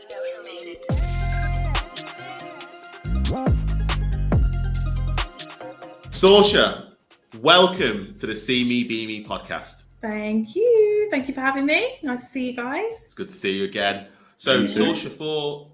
you know who made it. Sorsha, welcome to the See Me Be Me podcast. Thank you. Thank you for having me. Nice to see you guys. It's good to see you again. So, Sorsha, for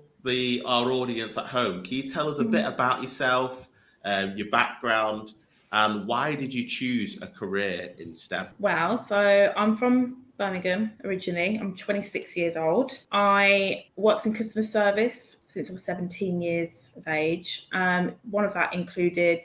our audience at home, can you tell us a bit about yourself, your background, and why did you choose a career in STEM? Well, so I'm from Birmingham originally. I'm 26 years old. I worked in customer service since I was 17 years of age. One of that included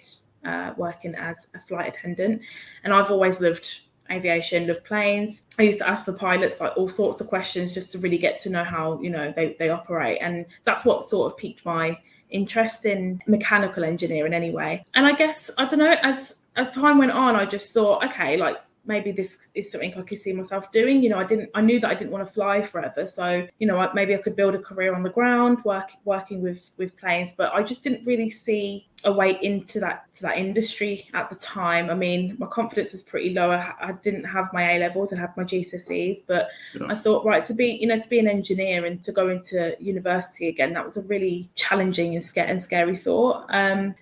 working as a flight attendant, and I've always loved aviation, loved planes. I used to ask the pilots like all sorts of questions just to really get to know how they operate, and that's what sort of piqued my interest in mechanical engineering anyway. And I guess, I don't know, as time went on, I just thought, okay, like maybe this is something I could see myself doing. I knew that I didn't want to fly forever. So, maybe I could build a career on the ground, working with planes, but I just didn't really see a way into that industry at the time. I mean, my confidence is pretty low. I didn't have my A-levels, I had my GCSEs, but I thought, right, to be an engineer and to go into university again, that was a really challenging and scary thought.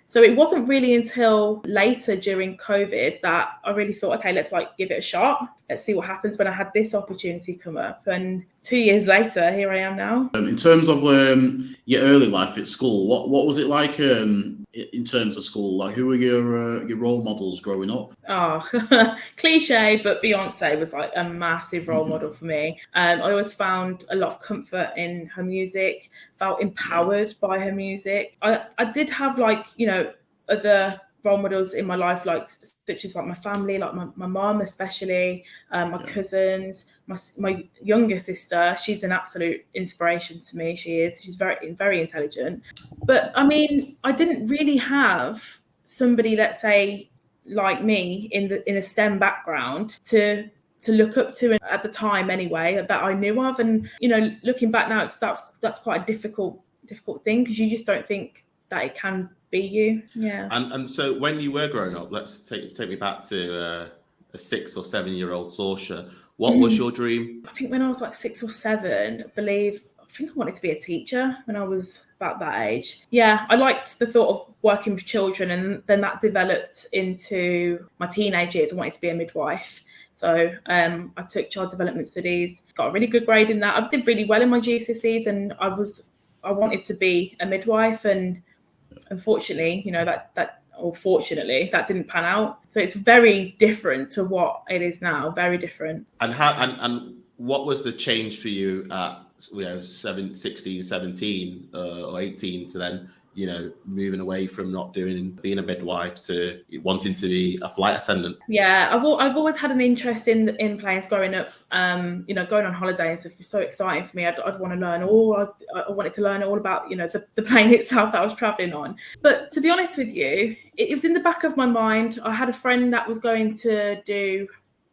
So it wasn't really until later during COVID that I really thought, okay, let's give it a shot. Let's see what happens, when I had this opportunity come up. And 2 years later, here I am now. In terms of your early life at school, what was it like in terms of school? Like, who were your role models growing up? Oh, cliche, but Beyonce was like a massive role model for me. I always found a lot of comfort in her music, felt empowered by her music. I did have other role models in my life, such as my family, like my mom especially, my cousins, my younger sister. She's an absolute inspiration to me. She's very, very intelligent. But I mean, I didn't really have somebody, let's say, like me in a STEM background to look up to at the time anyway, that I knew of. And looking back now, that's quite a difficult thing, because you just don't think that it can be you. Yeah. And so when you were growing up, let's take me back to a 6 or 7 year old Sorsha. What was your dream? I think when I was 6 or 7, I think I wanted to be a teacher when I was about that age. Yeah, I liked the thought of working with children, and then that developed into my teenage years. I wanted to be a midwife. So I took child development studies, got a really good grade in that. I did really well in my GCSEs, and I wanted to be a midwife, and unfortunately, fortunately, that didn't pan out. So it's very different to what it is now. Very different. And and what was the change for you at 16, 17 or 18 to then moving away from being a midwife to wanting to be a flight attendant? Yeah, I've always had an interest in planes growing up. Going on holiday and stuff was so exciting for me. I'd want to learn I wanted to learn all about the plane itself that I was traveling on. But to be honest with you, it was in the back of my mind. I had a friend that was going to do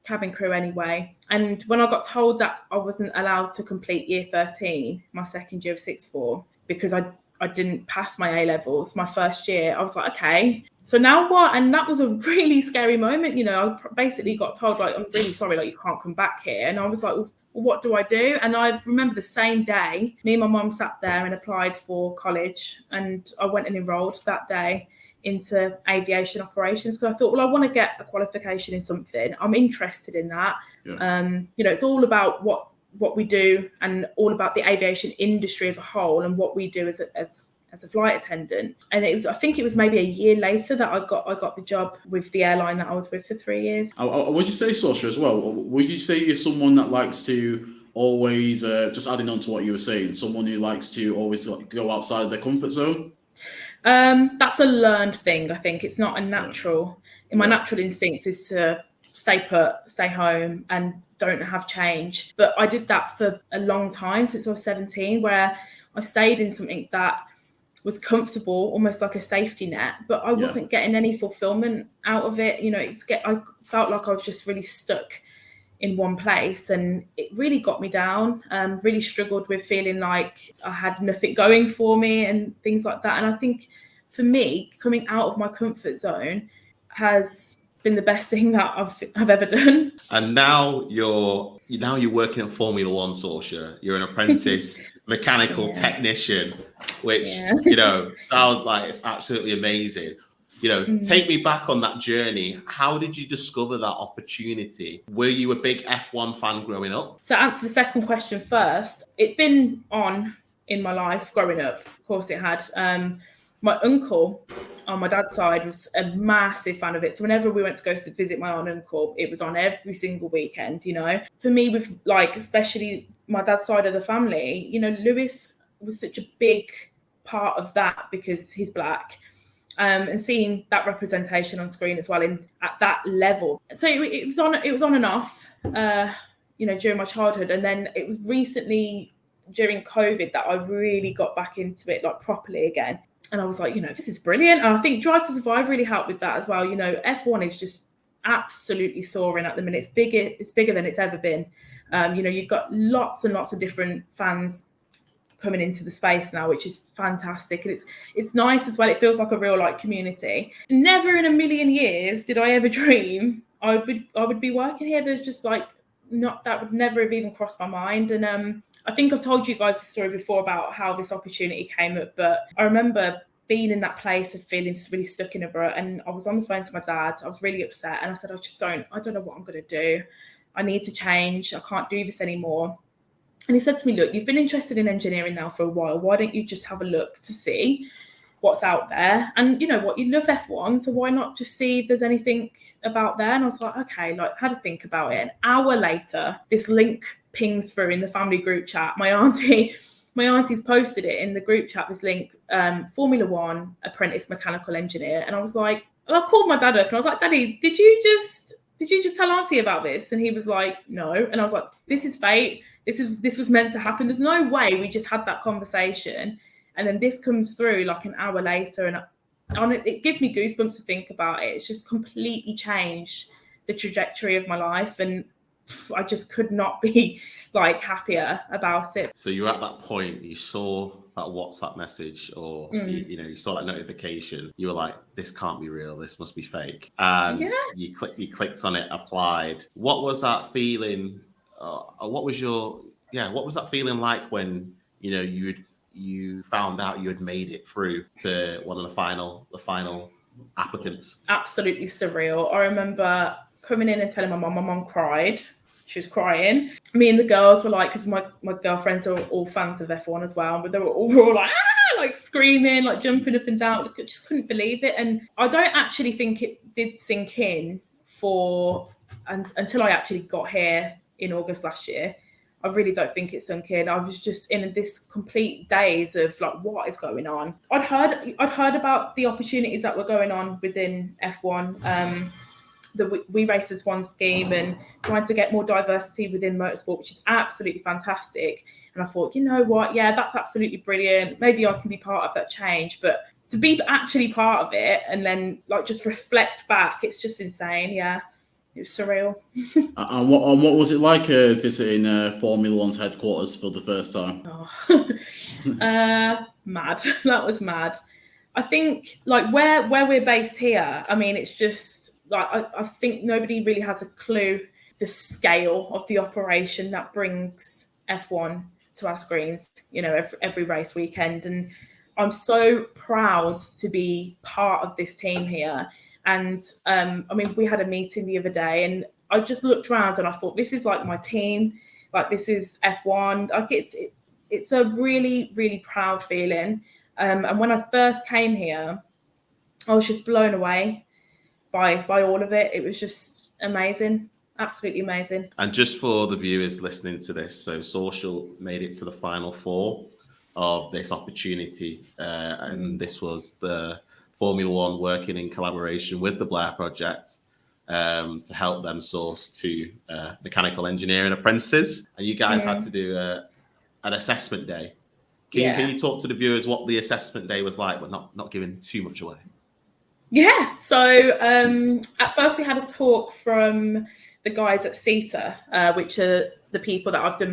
cabin crew anyway, and when I got told that I wasn't allowed to complete year 13, my second year of sixth form, because I didn't pass my A-levels my first year, I was like, okay, so now what? And that was a really scary moment. I basically got told, I'm really sorry, you can't come back here. And I was like, well, what do I do? And I remember the same day, me and my mum sat there and applied for college, and I went and enrolled that day into aviation operations, because I thought, well, I want to get a qualification in something. I'm interested in that. Yeah. It's all about what we do, and all about the aviation industry as a whole, and what we do as a flight attendant. And I think it was maybe a year later that I got the job with the airline that I was with for 3 years. Would you say, Sorsha, as well, would you say you're someone that likes to always, just adding on to what you were saying, someone who likes to always go outside of their comfort zone? That's a learned thing. I think it's not a natural. My natural instinct is to stay put, stay home, and don't have change. But I did that for a long time, since I was 17, where I stayed in something that was comfortable, almost like a safety net, but I wasn't getting any fulfillment out of it. I felt like I was just really stuck in one place, and it really got me down. Really struggled with feeling like I had nothing going for me and things like that. And I think for me, coming out of my comfort zone has been the best thing that I've ever done. And now you're now you're working at Formula One, Sorsha. You're an apprentice mechanical technician, which, sounds like it's absolutely amazing. Take me back on that journey. How did you discover that opportunity? Were you a big F1 fan growing up? To answer the second question first, it'd been on in my life growing up. Of course it had. My uncle on my dad's side was a massive fan of it. So whenever we went to go to visit my aunt and uncle, it was on every single weekend, For me, with especially my dad's side of the family, Lewis was such a big part of that because he's black. And seeing that representation on screen as well at that level. So it was on and off, during my childhood. And then it was recently during COVID that I really got back into it properly again. And I was like, this is brilliant. And I think Drive to Survive really helped with that as well. F1 is just absolutely soaring at the minute. It's bigger than it's ever been. You've got lots and lots of different fans coming into the space now, which is fantastic. And it's nice as well. It feels like a real community. Never in a million years did I ever dream I would be working here. There's just that would never have even crossed my mind. And I think I've told you guys the story before about how this opportunity came up, but I remember being in that place of feeling really stuck in a rut, and I was on the phone to my dad. I was really upset, and I said, I don't know what I'm going to do. I need to change. I can't do this anymore. And he said to me, look, you've been interested in engineering now for a while. Why don't you just have a look to see what's out there? And you know what, you love F1, so why not just see if there's anything about there? And I was like, okay, had to think about it. An hour later, this link pings through in the family group chat. My auntie's posted it in the group chat, this link, Formula One apprentice mechanical engineer. And I was like, I called my dad up and I was like, Daddy, did you just tell Auntie about this? And he was like, no. And I was like, this is fate. This was meant to happen. There's no way we just had that conversation. And then this comes through an hour later, and it gives me goosebumps to think about it. It's just completely changed the trajectory of my life. And I just could not be happier about it. So you were at that point, you saw that WhatsApp message or you saw that notification, you were like, this can't be real, this must be fake. And you clicked on it, applied. What was that feeling? What was that feeling like when you found out you had made it through to one of the final applicants? Absolutely surreal. I remember coming in and telling my mum cried. She was crying. Me and the girls were because my girlfriends are all fans of F1 as well, but they were all screaming, jumping up and down. I just couldn't believe it. And I don't actually think it did sink in until I actually got here in August last year. I really don't think it sunk in. I was just in this complete daze of what is going on. I'd heard about the opportunities that were going on within F1, the We Race as One scheme, and trying to get more diversity within motorsport, which is absolutely fantastic. And I thought, you know what? Yeah, that's absolutely brilliant. Maybe I can be part of that change. But to be actually part of it and then just reflect back, it's just insane. Yeah. It was surreal. And what was it like visiting Formula One's headquarters for the first time? Mad. That was mad. I think where we're based here, I mean, it's just I think nobody really has a clue the scale of the operation that brings F1 to our screens, every race weekend. And I'm so proud to be part of this team here. And we had a meeting the other day, and I just looked around and I thought, this is my team, this is F1. It's a really, really proud feeling. And when I first came here, I was just blown away by all of it. It was just amazing, absolutely amazing. And just for the viewers listening to this, so Sorsha made it to the final four of this opportunity, and this was the Formula One working in collaboration with the Blair Project to help them source two mechanical engineering apprentices. And you guys had to do an assessment day. Can you talk to the viewers what the assessment day was like, but not giving too much away? Yeah. So at first we had a talk from the guys at CETA, which are the people that I've did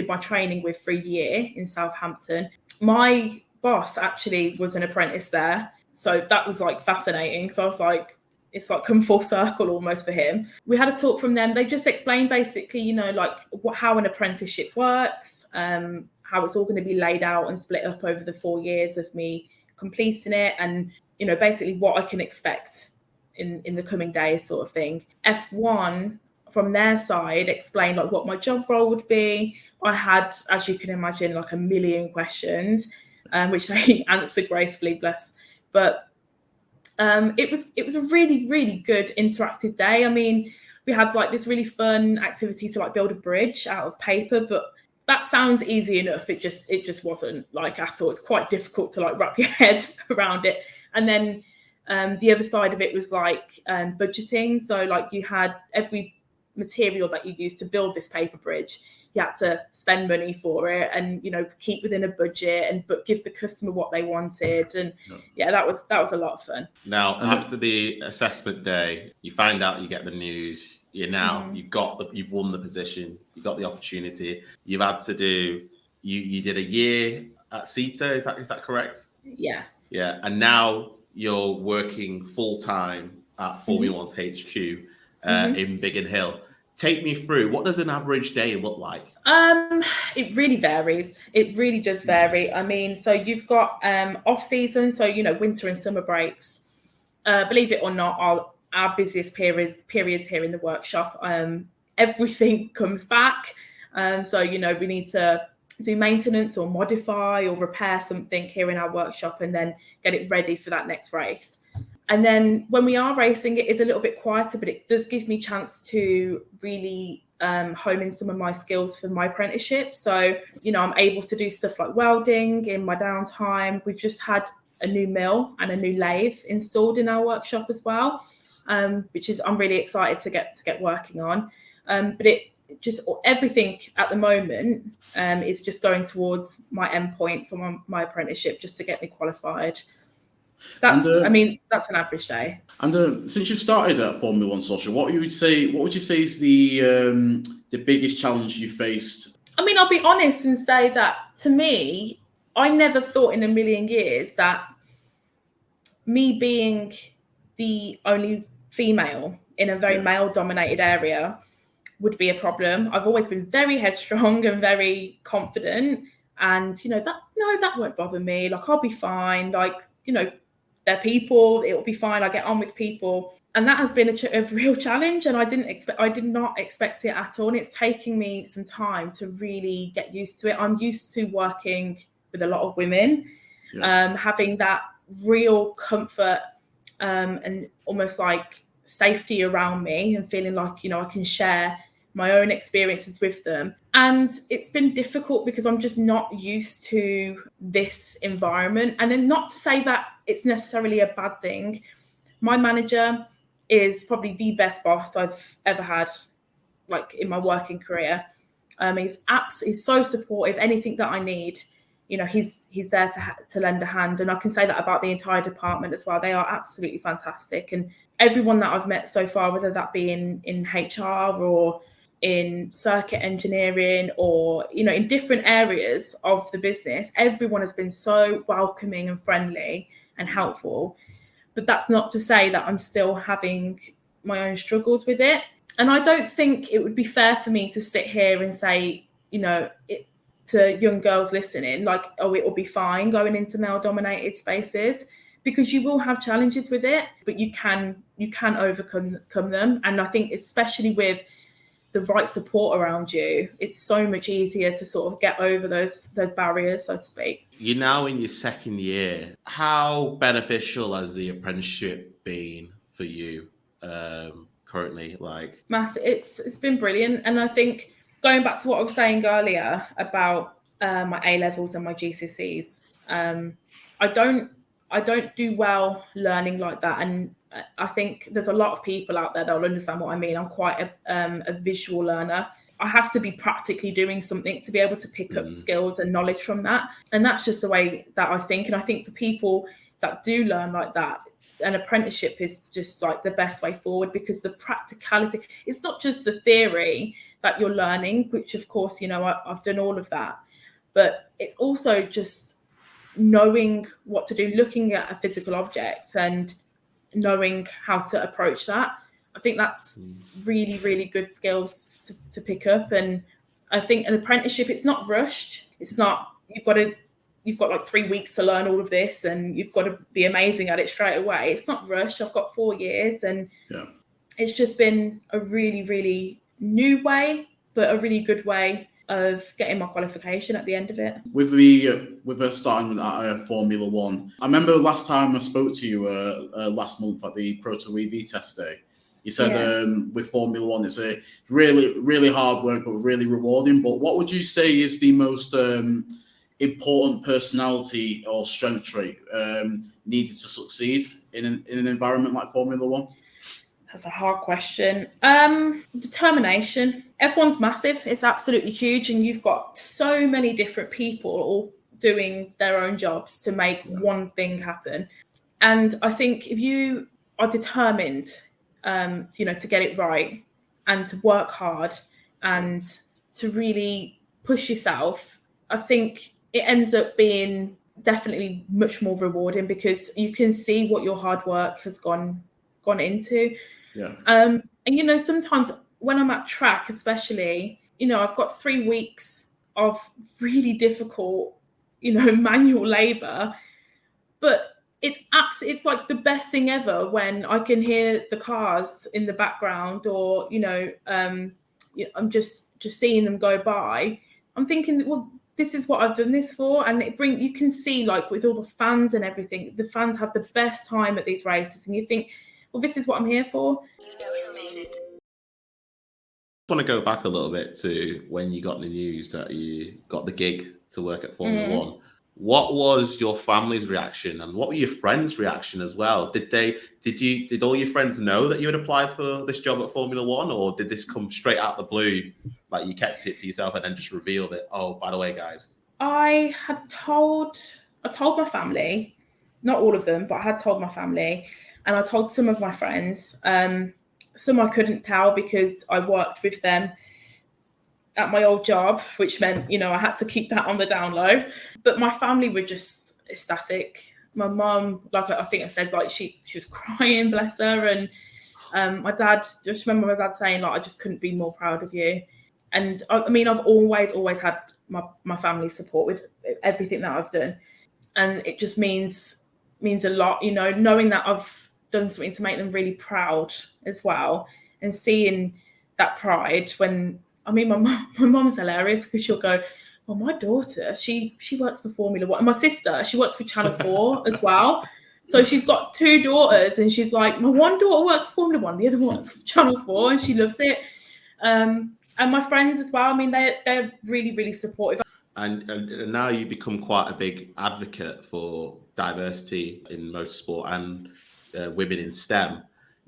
my training with for a year in Southampton. My boss actually was an apprentice there. So that was fascinating. So I was like, it's like come full circle almost for him. We had a talk from them. They just explained basically, you know, like how an apprenticeship works, how it's all going to be laid out and split up over the 4 years of me completing it, and, you know, basically what I can expect in the coming days sort of thing. F1 from their side explained like what my job role would be. I had, as you can imagine, like a million questions, which they answered gracefully, bless. But it was a really, really good interactive day. I mean, we had like this really fun activity to like build a bridge out of paper, but that sounds easy enough. It just wasn't, like, at all. It's quite difficult to like wrap your head around it. And then the other side of it was like budgeting. So like you had every material that you used to build this paper bridge, you had to spend money for it, and, you know, keep within a budget but give the customer what they wanted. And that was a lot of fun. Now, after the assessment day, you find out, you get the news, you've won the position, you got the opportunity, you've had to do, you did a year at CETA, is that correct? Yeah, and now you're working full-time at Formula One's HQ in Biggin Hill. Take me through, what does an average day look like? It really varies. It really does vary. I mean, so you've got off season, so, you know, winter and summer breaks. Believe it or not, our busiest periods here in the workshop. Everything comes back. So, you know, we need to do maintenance or modify or repair something here in our workshop and then get it ready for that next race. And then when we are racing, it is a little bit quieter, but it does give me a chance to really hone in some of my skills for my apprenticeship. So, you know, I'm able to do stuff like welding in my downtime. We've just had a new mill and a new lathe installed in our workshop as well, which is I'm really excited to get working on. But it just, everything at the moment is just going towards my endpoint for my apprenticeship, just to get me qualified. That's an average day. And since you've started at Formula One, Sorsha, what would you say is the biggest challenge you faced? I mean, I'll be honest and say that, to me, I never thought in a million years that me being the only female in a very male-dominated area would be a problem. I've always been very headstrong and very confident, and, you know, that won't bother me. Like, I'll be fine. Like, you know, they're people, it'll be fine. I get on with people. And that has been a real challenge. And I did not expect it at all. And it's taking me some time to really get used to it. I'm used to working with a lot of women, having that real comfort and almost like safety around me, and feeling like, you know, I can share my own experiences with them. And it's been difficult because I'm just not used to this environment. And then, not to say that it's necessarily a bad thing. My manager is probably the best boss I've ever had, like, in my working career. He's so supportive. Anything that I need, you know, he's there to lend a hand. And I can say that about the entire department as well. They are absolutely fantastic. And everyone that I've met so far, whether that be in HR or in circuit engineering, or, you know, in different areas of the business, everyone has been so welcoming and friendly and helpful. But that's not to say that I'm still having my own struggles with it. And I don't think it would be fair for me to sit here and say, you know, to young girls listening, like, oh, it will be fine going into male-dominated spaces, because you will have challenges with it, but you can overcome them. And I think, especially with the right support around you, it's so much easier to sort of get over those barriers, so to speak. You're now in your second year. How beneficial has the apprenticeship been for you currently? Like, Massive. It's been brilliant. And I think, going back to what I was saying earlier about my A-levels and my GCSEs, I don't do well learning like that. And I think there's a lot of people out there that will understand what I mean. I'm quite a visual learner. I have to be practically doing something to be able to pick up skills and knowledge from that. And that's just the way that I think. And I think for people that do learn like that, an apprenticeship is just like the best way forward, because the practicality, it's not just the theory that you're learning, which of course, you know, I've done all of that, but it's also just knowing what to do, looking at a physical object and knowing how to approach that. I think that's really, really good skills to pick up. And I think an apprenticeship, it's not rushed. It's not, you've got like 3 weeks to learn all of this and you've got to be amazing at it straight away. It's not rushed. I've got 4 years and it's just been a really, really new way, but a really good way of getting my qualification at the end of it. With us starting at Formula One, I remember last time I spoke to you last month at the Proto EV test day. You said with Formula One, it's a really, really hard work, but really rewarding. But what would you say is the most important personality or strength trait needed to succeed in an environment like Formula One? That's a hard question. Determination. F1's massive. It's absolutely huge. And you've got so many different people all doing their own jobs to make one thing happen. And I think if you are determined, to get it right and to work hard and to really push yourself, I think it ends up being definitely much more rewarding because you can see what your hard work has gone into. And sometimes when I'm at track, especially, I've got 3 weeks of really difficult, manual labor, but it's like the best thing ever when I can hear the cars in the background or, I'm just seeing them go by. I'm thinking, well, this is what I've done this for. And you can see, like, with all the fans and everything, the fans have the best time at these races. And you think, well, this is what I'm here for. You know who made it. I want to go back a little bit to when you got the news that you got the gig to work at Formula One. What was your family's reaction and what were your friends' reaction as well? Did all your friends know that you had applied for this job at Formula One, or did this come straight out the blue, like you kept it to yourself and then just revealed it? Oh, by the way, guys. I told my family, not all of them, but I had told my family, and I told some of my friends. Some I couldn't tell because I worked with them at my old job, which meant, I had to keep that on the down low. But my family were just ecstatic. My mum, like I think I said, like she was crying, bless her. And my dad, just remember my dad saying, like, I just couldn't be more proud of you. And I mean, I've always had my family's support with everything that I've done. And it just means a lot, knowing that I've done something to make them really proud as well, and seeing that pride when, I mean, my mum's hilarious because she'll go, well, my daughter, she works for Formula One. And my sister, she works for Channel 4 as well. So she's got 2 daughters and she's like, my one daughter works for Formula One, the other one works for Channel 4 and she loves it. And my friends as well, I mean, they're really, really supportive. And now you become quite a big advocate for diversity in motorsport and women in STEM.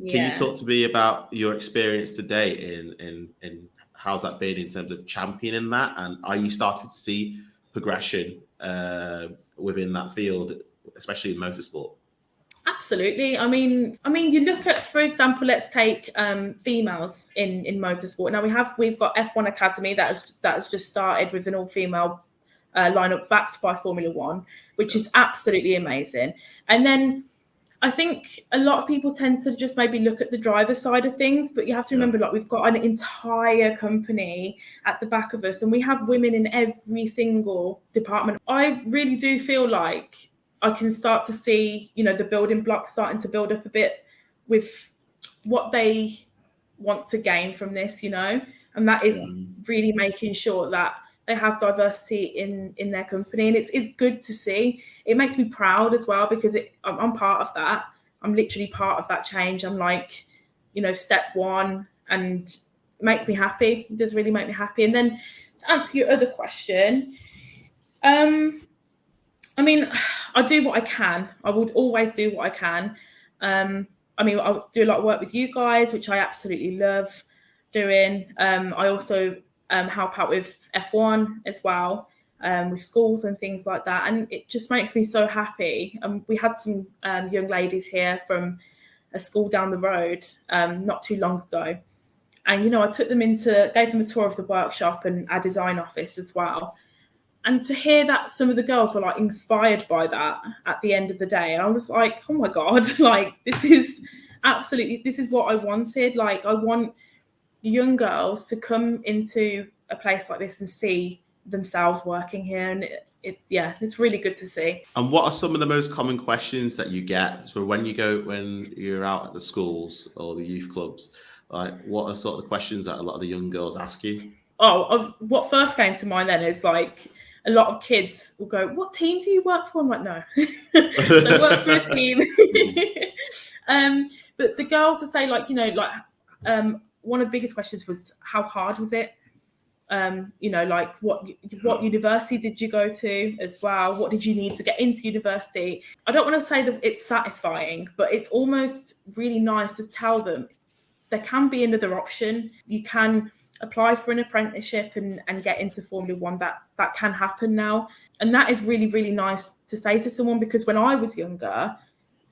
Can you talk to me about your experience today in how's that been in terms of championing that? And are you starting to see progression within that field, especially in motorsport? Absolutely. I mean, you look at, for example, let's take females in motorsport. Now we've got F1 Academy that has just started with an all-female lineup backed by Formula One, which is absolutely amazing. And then I think a lot of people tend to just maybe look at the driver side of things, but you have to remember, like, we've got an entire company at the back of us and we have women in every single department. I really do feel like I can start to see, the building blocks starting to build up a bit with what they want to gain from this, and that is really making sure that they have diversity in their company. And it's good to see. It makes me proud as well because I'm part of that. I'm literally part of that change. I'm like, step one, and it makes me happy. It does really make me happy. And then to answer your other question, I mean, I do what I can. I would always do what I can. I mean, I'll do a lot of work with you guys, which I absolutely love doing. I also help out with F1 as well, with schools and things like that. And it just makes me so happy. We had some young ladies here from a school down the road not too long ago. And, I took them gave them a tour of the workshop and our design office as well. And to hear that some of the girls were like inspired by that at the end of the day, I was like, oh my God, like this is what I wanted. Like I want young girls to come into a place like this and see themselves working here. And it's really good to see. And what are some of the most common questions that you get? So when you're out at the schools or the youth clubs, like what are sort of the questions that a lot of the young girls ask you? What first came to mind then is like a lot of kids will go, what team do you work for? I'm like, no, I work for a team. But the girls would say like, one of the biggest questions was how hard was it? Like what university did you go to as well? What did you need to get into university? I don't want to say that it's satisfying, but it's almost really nice to tell them there can be another option. You can apply for an apprenticeship and get into Formula One. That can happen now. And that is really, really nice to say to someone, because when I was younger,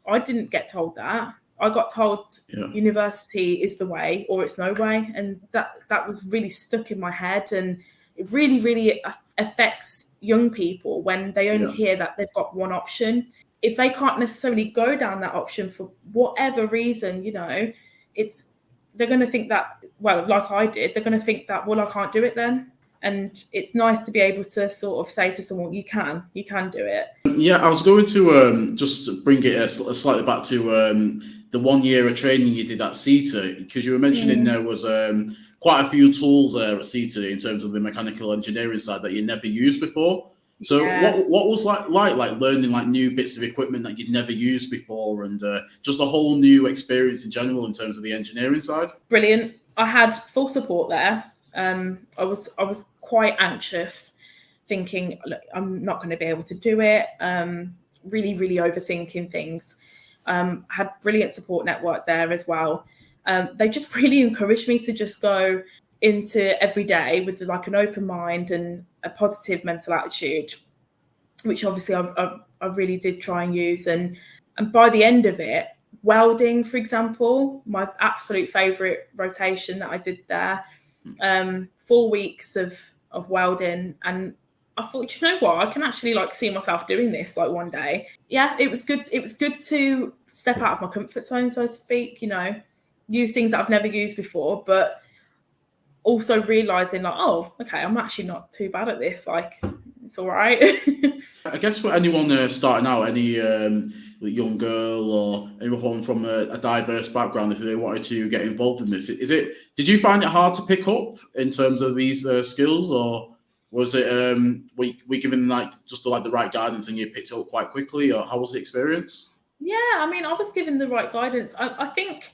I didn't get told that. I got told university is the way or it's no way. And that was really stuck in my head. And it really, really affects young people when they only hear that they've got one option. If they can't necessarily go down that option for whatever reason, they're going to think that, well, like I did, they're going to think that, well, I can't do it then. And it's nice to be able to sort of say to someone, you can do it. Yeah, I was going to just bring it slightly back to the 1 year of training you did at CETA, because you were mentioning there was quite a few tools there at CETA in terms of the mechanical engineering side that you never used before. So what was like learning like new bits of equipment that you'd never used before, and just a whole new experience in general in terms of the engineering side? Brilliant. I had full support there. I was quite anxious, thinking, look, I'm not going to be able to do it. Really, really overthinking things. Had brilliant support network there as well. They just really encouraged me to just go into every day with like an open mind and a positive mental attitude, which obviously I really did try and use. And by the end of it, welding, for example, my absolute favourite rotation that I did there, 4 weeks of welding. And I thought, you know what, I can actually like see myself doing this like one day. Yeah, it was good. It was good to step out of my comfort zone, so to speak, use things that I've never used before, but also realizing like, oh, okay, I'm actually not too bad at this. Like, it's all right. I guess for anyone starting out, any young girl or anyone from a diverse background, if they wanted to get involved in this, did you find it hard to pick up in terms of these skills, or was it were you given like just the right guidance and you picked it up quite quickly, or how was the experience? Yeah, I mean, I was given the right guidance. I think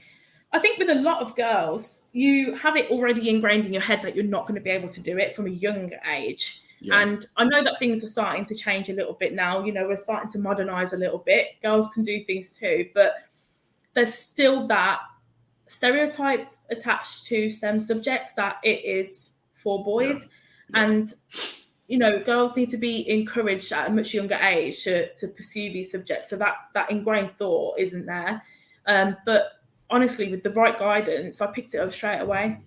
with a lot of girls, you have it already ingrained in your head that you're not going to be able to do it from a young age. Yeah. And I know that things are starting to change a little bit now. We're starting to modernize a little bit. Girls can do things too, but there's still that stereotype attached to STEM subjects that it is for boys. Yeah. And, girls need to be encouraged at a much younger age to pursue these subjects. So that ingrained thought isn't there. But honestly, with the right guidance, I picked it up straight away.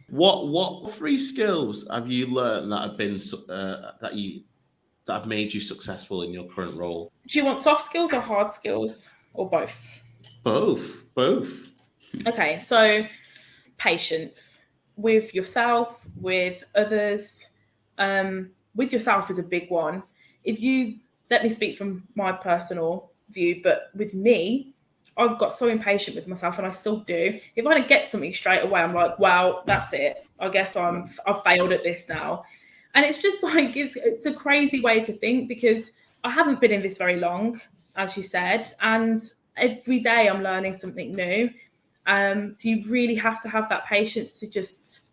What 3 skills have you learned that have been that have made you successful in your current role? Do you want soft skills or hard skills, or both? Both. Okay, so patience with yourself, with others. With yourself is a big one. If you let me speak from my personal view, but with me, I've got so impatient with myself, and I still do. If I don't get something straight away, I'm like, well, that's it. I guess I've failed at this now. And it's just like, it's a crazy way to think, because I haven't been in this very long, as you said, and every day I'm learning something new. So you really have to have that patience to just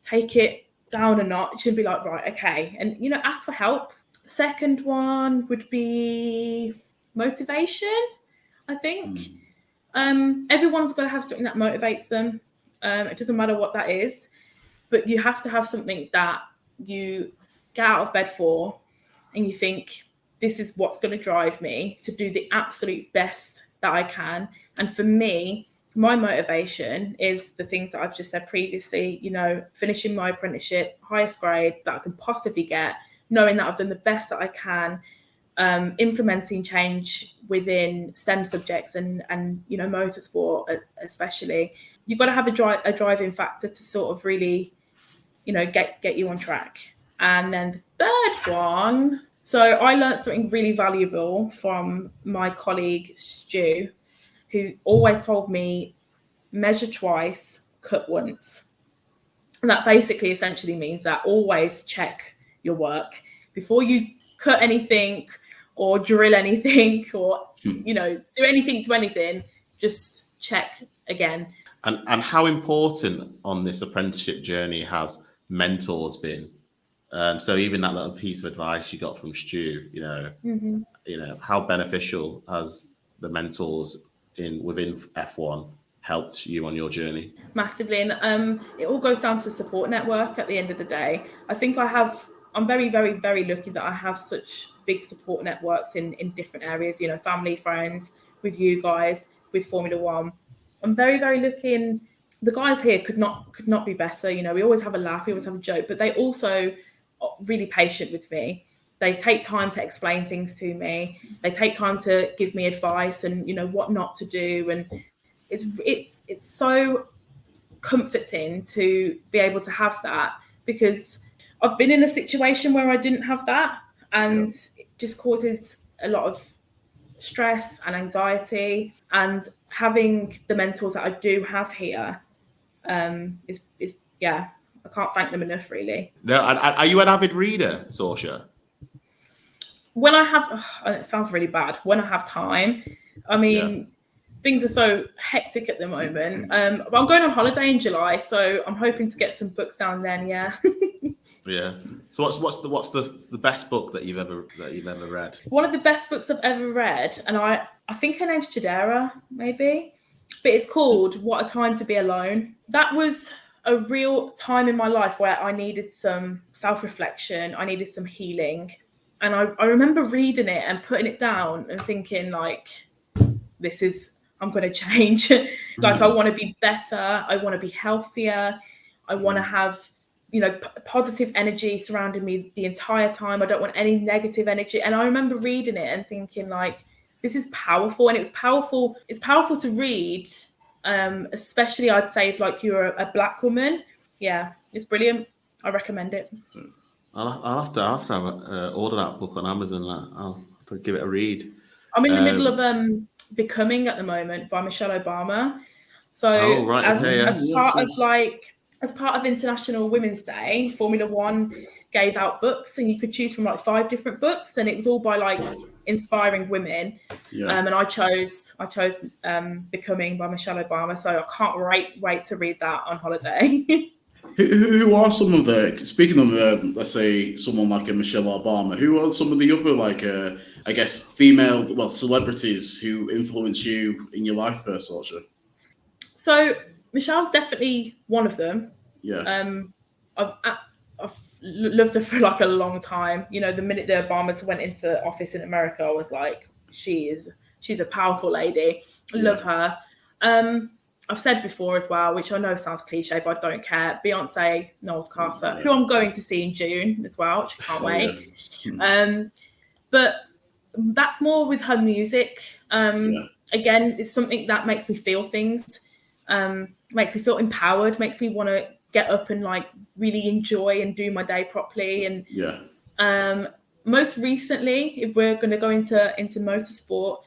take it down a notch and be like, right, okay. And, ask for help. Second one would be motivation, I think. Everyone's got to have something that motivates them. It doesn't matter what that is, but you have to have something that you get out of bed for and you think, this is what's going to drive me to do the absolute best that I can. And for me, my motivation is the things that I've just said previously, finishing my apprenticeship, highest grade that I can possibly get, knowing that I've done the best that I can, implementing change within STEM subjects and motorsport especially. You've got to have a driving factor to sort of really, get you on track. And then the third one, so I learned something really valuable from my colleague Stu, who always told me, measure twice, cut once. And that basically essentially means that always check your work before you cut anything or drill anything or, do anything to anything, just check again. And how important on this apprenticeship journey has mentors been? So even that little piece of advice you got from Stu, how beneficial has the mentors within F1 helped you on your journey? Massively. And it all goes down to support network at the end of the day. I think I'm very, very, very lucky that I have such big support networks in different areas, family, friends, with you guys, with Formula One. I'm very, very lucky, and the guys here could not be better. We always have a laugh, we always have a joke, but they also are really patient with me. They take time to explain things to me. They take time to give me advice and, what not to do. And it's so comforting to be able to have that, because I've been in a situation where I didn't have that, and it just causes a lot of stress and anxiety. And having the mentors that I do have here is I can't thank them enough, really. No, are you an avid reader, Sorsha? When I have, it sounds really bad, when I have time. I mean, things are so hectic at the moment. But I'm going on holiday in July, so I'm hoping to get some books down then. Yeah. Yeah. So what's the best book that you've ever read? One of the best books I've ever read, and I think her name's Jadera, maybe, but it's called What a Time to Be Alone. That was a real time in my life where I needed some self-reflection. I needed some healing. And I remember reading it and putting it down and thinking, like, I'm going to change. Like, I want to be better. I want to be healthier. I want to have, positive energy surrounding me the entire time. I don't want any negative energy. And I remember reading it and thinking, like, this is powerful. And it was powerful. It's powerful to read, especially I'd say if, like, you're a Black woman. Yeah, it's brilliant. I recommend it. I'll have to order that book on Amazon. I'll have to give it a read. I'm in the middle of Becoming at the moment by Michelle Obama. So as part of International Women's Day, Formula One gave out books, and you could choose from like 5 different books, and it was all by like inspiring women. And I chose Becoming by Michelle Obama. So I can't wait to read that on holiday. Who are some of speaking of let's say someone like a Michelle Obama, who are some of the other I guess female celebrities who influence you in your life, Sorsha? So Michelle's definitely one of them. I've loved her for like a long time. The minute the Obamas went into office in America, I was like, she's a powerful lady. I love her. I've said before as well, which I know sounds cliche, but I don't care. Beyonce, Knowles Carter, who I'm going to see in June as well, which I can't wait. But that's more with her music. Again, it's something that makes me feel things, makes me feel empowered, makes me want to get up and like really enjoy and do my day properly. And most recently, if we're going to go into motorsport,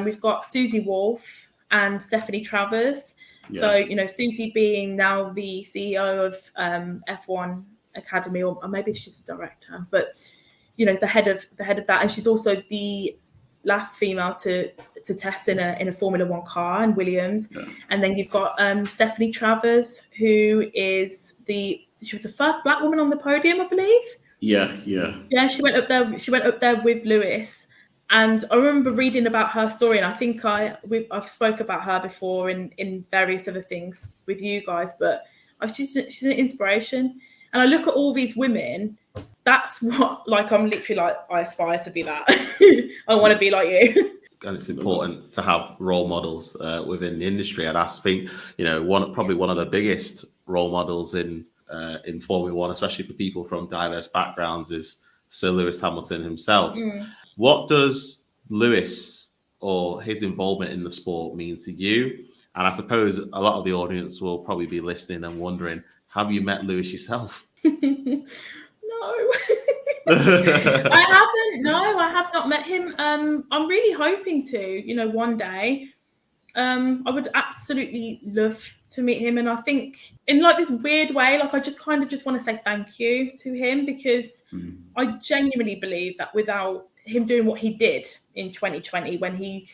we've got Susie Wolff and Stephanie Travers. So Susie being now the CEO of F1 Academy, or maybe she's a director, but the head of that, and she's also the last female to test in a Formula One car in Williams. And then you've got Stephanie Travers, who is she was the first Black woman on the podium, I believe. Yeah, she went up there with Lewis. And I remember reading about her story, and I think I've spoke about her before in various other things with you guys, but she's an inspiration. And I look at all these women, that's what, like, I'm literally like, I aspire to be that. I want to be like you. And it's important to have role models within the industry. And I think, probably one of the biggest role models in Formula One, especially for people from diverse backgrounds, is Sir Lewis Hamilton himself. Mm. What does Lewis or his involvement in the sport mean to you? And I suppose a lot of the audience will probably be listening and wondering, have you met Lewis yourself? No. I haven't. No, I have not met him. I'm really hoping to, one day. I would absolutely love to meet him. And I think in like this weird way, like I just kind of just want to say thank you to him, because I genuinely believe that without him doing what he did in 2020, when he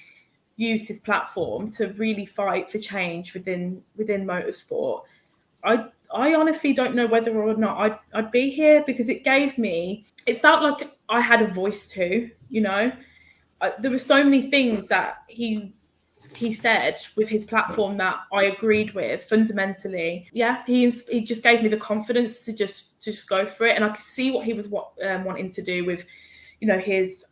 used his platform to really fight for change within motorsport, I honestly don't know whether or not I'd be here, because it felt like I had a voice too, there were so many things that he said with his platform that I agreed with fundamentally. Yeah, he just gave me the confidence to just go for it, and I could see what he was wanting to do with, his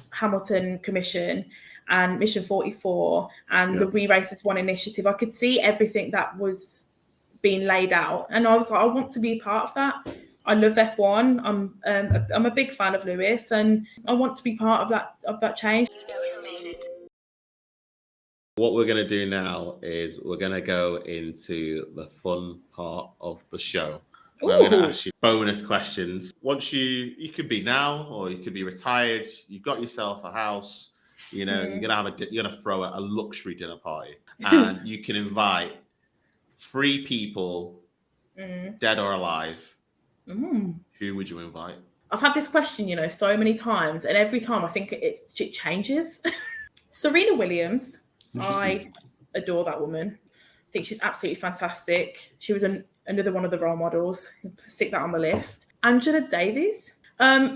Hamilton Commission and Mission 44 and the We Race as One initiative. I could see everything that was being laid out, and I was like, I want to be a part of that. I love F1. I'm a big fan of Lewis, and I want to be part of that change. What we're going to do now is we're going to go into the fun part of the show. We're going to ask you bonus questions. Once you could be now, or you could be retired. You've got yourself a house. You're gonna throw a luxury dinner party, and you can invite 3 people, dead or alive. Who would you invite? I've had this question, so many times, and every time I think it changes. Serena Williams. I adore that woman. I think she's absolutely fantastic. She was another one of the role models. Stick that on the list. Angela Davies,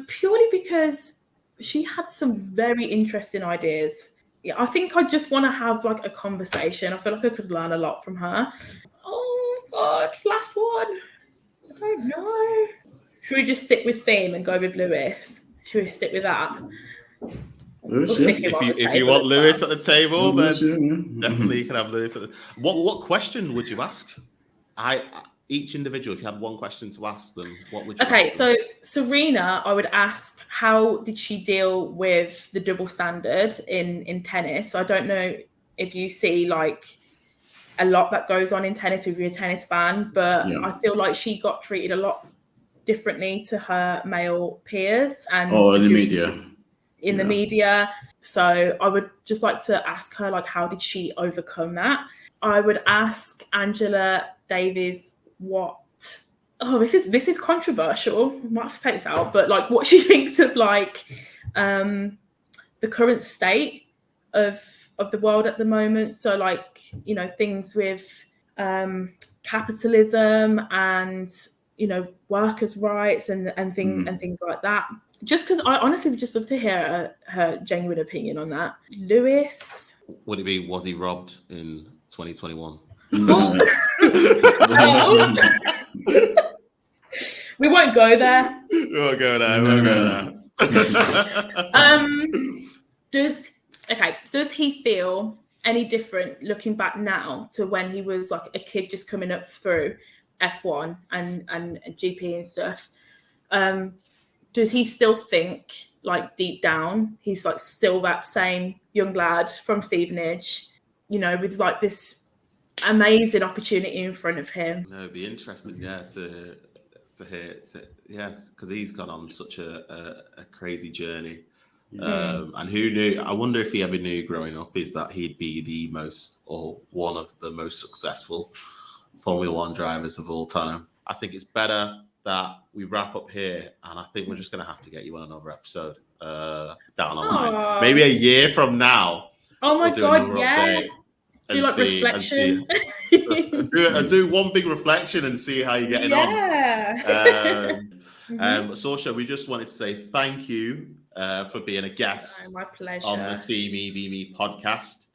purely because she had some very interesting ideas. Yeah, I think I just want to have like a conversation. I feel like I could learn a lot from her. Oh God, last one. I don't know. Should we just stick with theme and go with Lewis? Should we stick with that? Lewis, if you want Lewis at the table, then definitely you can have Lewis. What question would you ask? Each individual, if you had one question to ask them, what would you ask them? So Serena, I would ask, how did she deal with the double standard in tennis? So I don't know if you see like a lot that goes on in tennis if you're a tennis fan, but I feel like she got treated a lot differently to her male peers and in the media. The media. So I would just like to ask her, like, how did she overcome that? I would ask Angela Davies this is controversial. I might have to take this out, but like what she thinks of like the current state of the world at the moment. So like, things with capitalism and workers' rights and things like that. Just because I honestly would just love to hear her genuine opinion on that. Lewis. Would it be, was he robbed in 2021? We won't go there. We won't go there. Does he feel any different looking back now to when he was like a kid just coming up through F1 and GP and stuff? Does he still think, like, deep down, he's like still that same young lad from Stevenage, with like this amazing opportunity in front of him? No, it'd be interesting, to hear, because he's gone on such a crazy journey. And who knew? I wonder if he ever knew growing up is that he'd be the most, or one of the most successful Formula One drivers of all time. I think it's better that we wrap up here, and I think we're just going to have to get you on another episode down the line. Maybe a year from now. Oh my God, yeah. Do like reflection. Do one big reflection and see how you're getting on. Sorsha, we just wanted to say thank you for being a guest my pleasure. on the See Me Be Me podcast.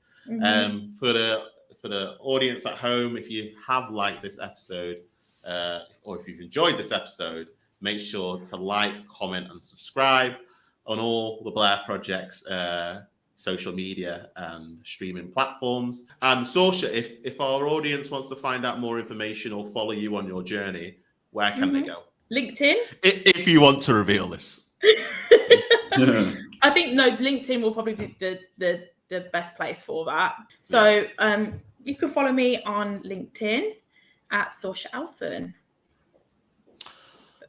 For the audience at home, if you have liked this episode, or if you've enjoyed this episode, make sure to like, comment, and subscribe on all the Blair Project's social media and streaming platforms. And Sorsha, if our audience wants to find out more information or follow you on your journey, where can they go? LinkedIn. If you want to reveal this. I think LinkedIn will probably be the best place for that. So you can follow me on LinkedIn at Sorsha Elson.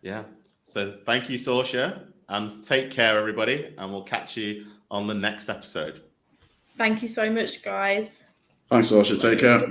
Yeah. So thank you, Sorsha, and take care, everybody, and we'll catch you on the next episode. Thank you so much, guys. Thanks, Sorsha. Take care.